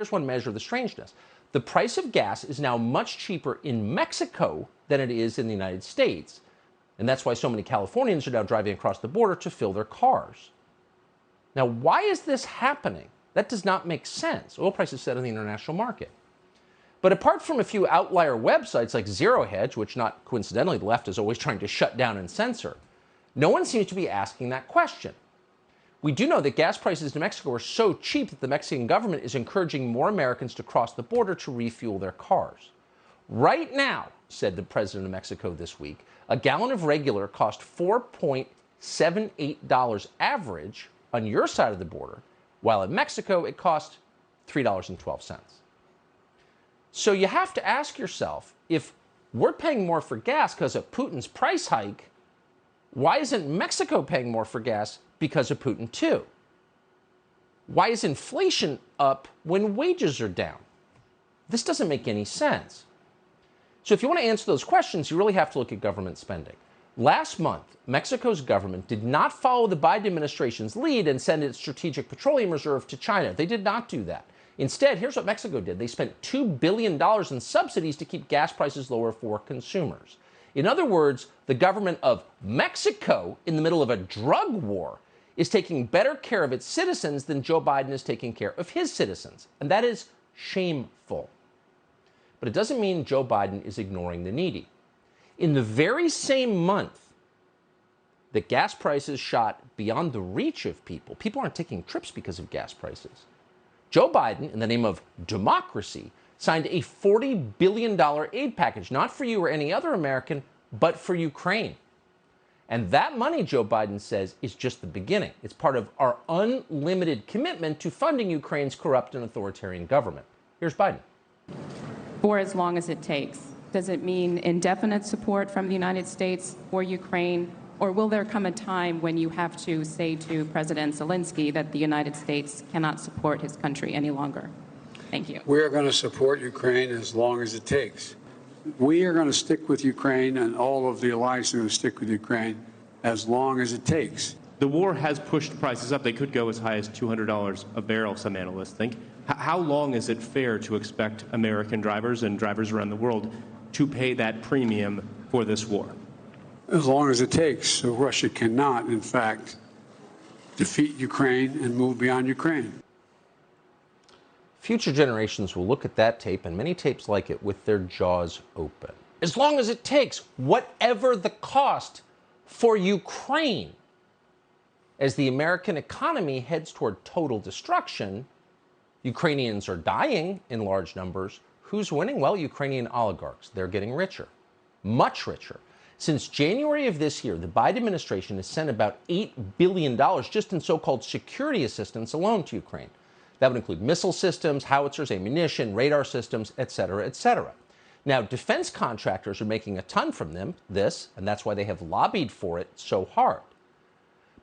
Here's one measure of the strangeness. The price of gas is now much cheaper in Mexico than it is in the United States. And that's why so many Californians are now driving across the border to fill their cars. Now, why is this happening? That does not make sense. Oil prices set in the international market. But apart from a few outlier websites like Zero Hedge, which not coincidentally the left is always trying to shut down and censor, no one seems to be asking that question. We do know that gas prices in Mexico are so cheap that the Mexican government is encouraging more Americans to cross the border to refuel their cars. Right now, said the president of Mexico this week, a gallon of regular cost $4.78 average on your side of the border, while in Mexico it cost $3.12. So you have to ask yourself, if we're paying more for gas because of Putin's price hike, why isn't Mexico paying more for gas because of Putin too? Why is inflation up when wages are down? This doesn't make any sense. So if you want to answer those questions, you really have to look at government spending. Last month, Mexico's government did not follow the Biden administration's lead and send its strategic petroleum reserve to China. They did not do that. Instead, here's what Mexico did. They spent $2 billion in subsidies to keep gas prices lower for consumers. In other words, the government of Mexico, in the middle of a drug war, is taking better care of its citizens than Joe Biden is taking care of his citizens. And that is shameful. But it doesn't mean Joe Biden is ignoring the needy. In the very same month that gas prices shot beyond the reach of people, people aren't taking trips because of gas prices. Joe Biden, in the name of democracy, signed a $40 billion aid package, not for you or any other American, but for Ukraine. And that money, Joe Biden says, is just the beginning. It's part of our unlimited commitment to funding Ukraine's corrupt and authoritarian government. Here's Biden. For as long as it takes. Does it mean indefinite support from the United States for Ukraine? Or will there come a time when you have to say to President Zelensky that the United States cannot support his country any longer? Thank you. We are going to support Ukraine as long as it takes. We are going to stick with Ukraine, and all of the alliance are going to stick with Ukraine as long as it takes. The war has pushed prices up. They could go as high as $200 a barrel, some analysts think. How long is it fair to expect American drivers and drivers around the world to pay that premium for this war? As long as it takes. So Russia cannot, in fact, defeat Ukraine and move beyond Ukraine. Future generations will look at that tape and many tapes like it with their jaws open. As long as it takes, whatever the cost for Ukraine. As the American economy heads toward total destruction, Ukrainians are dying in large numbers. Who's winning? Well, Ukrainian oligarchs. They're getting richer, much richer. Since January of this year, the Biden administration has sent about $8 billion just in so-called security assistance alone to Ukraine. That would include missile systems, howitzers, ammunition, radar systems, et cetera, et cetera. Now, defense contractors are making a ton from this, and that's why they have lobbied for it so hard.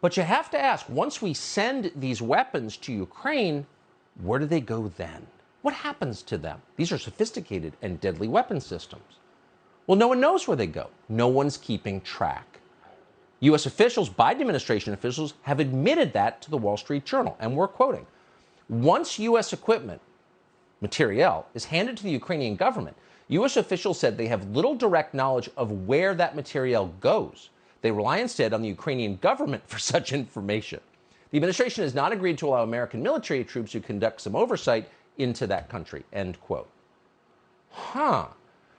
But you have to ask, once we send these weapons to Ukraine, where do they go then? What happens to them? These are sophisticated and deadly weapon systems. Well, no one knows where they go. No one's keeping track. U.S. officials, Biden administration officials, have admitted that to the Wall Street Journal, and we're quoting. Once U.S. equipment, materiel, is handed to the Ukrainian government, U.S. officials said they have little direct knowledge of where that materiel goes. They rely instead on the Ukrainian government for such information. The administration has not agreed to allow American military troops to conduct some oversight into that country, end quote.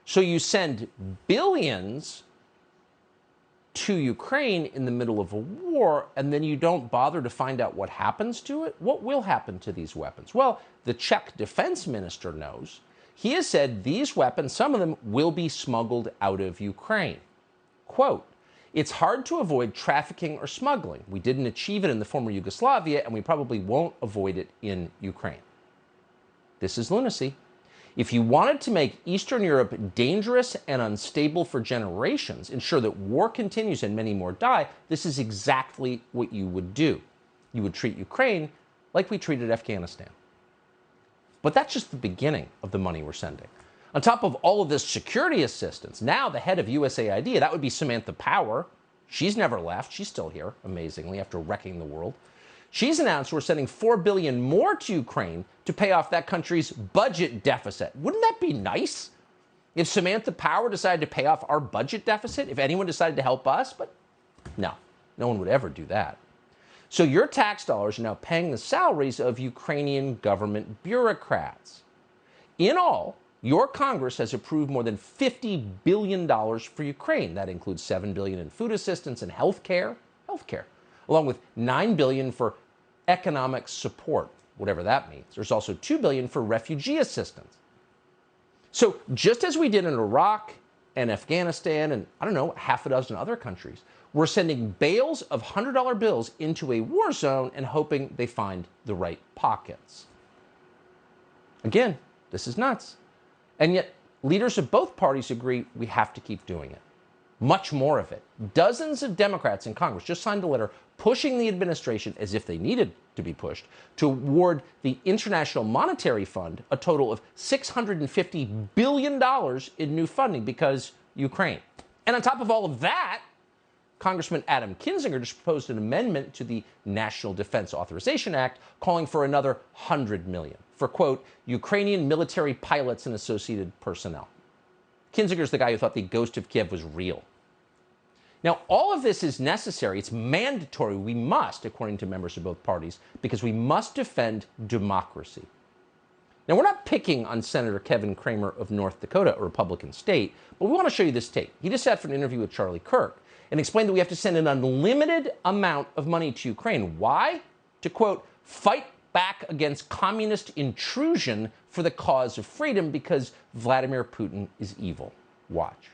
So you send billions to Ukraine in the middle of a war, and then you don't bother to find out what happens to it? What will happen to these weapons? Well, the Czech defense minister knows. He has said these weapons, some of them, will be smuggled out of Ukraine. Quote, "It's hard to avoid trafficking or smuggling. We didn't achieve it in the former Yugoslavia, and we probably won't avoid it in Ukraine." This is lunacy. If you wanted to make Eastern Europe dangerous and unstable for generations, ensure that war continues and many more die, this is exactly what you would do. You would treat Ukraine like we treated Afghanistan. But that's just the beginning of the money we're sending. On top of all of this security assistance, now the head of USAID, that would be Samantha Power. She's never left. She's still here, amazingly, after wrecking the world. She's announced we're sending $4 billion more to Ukraine to pay off that country's budget deficit. Wouldn't that be nice? If Samantha Power decided to pay off our budget deficit, if anyone decided to help us, but no one would ever do that. So your tax dollars are now paying the salaries of Ukrainian government bureaucrats. In all, your Congress has approved more than $50 billion for Ukraine. That includes $7 billion in food assistance and health care, along with $9 billion for economic support, whatever that means. There's also $2 billion for refugee assistance. So just as we did in Iraq and Afghanistan and, I don't know, half a dozen other countries, we're sending bales of $100 bills into a war zone and hoping they find the right pockets. Again, this is nuts. And yet, leaders of both parties agree we have to keep doing it. Much more of it. Dozens of Democrats in Congress just signed a letter pushing the administration, as if they needed to be pushed, to award the International Monetary Fund a total of $650 billion in new funding because Ukraine. And on top of all of that, Congressman Adam Kinzinger just proposed an amendment to the National Defense Authorization Act calling for another $100 million for, quote, Ukrainian military pilots and associated personnel. Kinzinger's the guy who thought the ghost of Kiev was real. Now, all of this is necessary. It's mandatory. We must, according to members of both parties, because we must defend democracy. Now, we're not picking on Senator Kevin Cramer of North Dakota, a Republican state, but we want to show you this tape. He just sat for an interview with Charlie Kirk and explained that we have to send an unlimited amount of money to Ukraine. Why? To, quote, fight back against communist intrusion for the cause of freedom because Vladimir Putin is evil. Watch.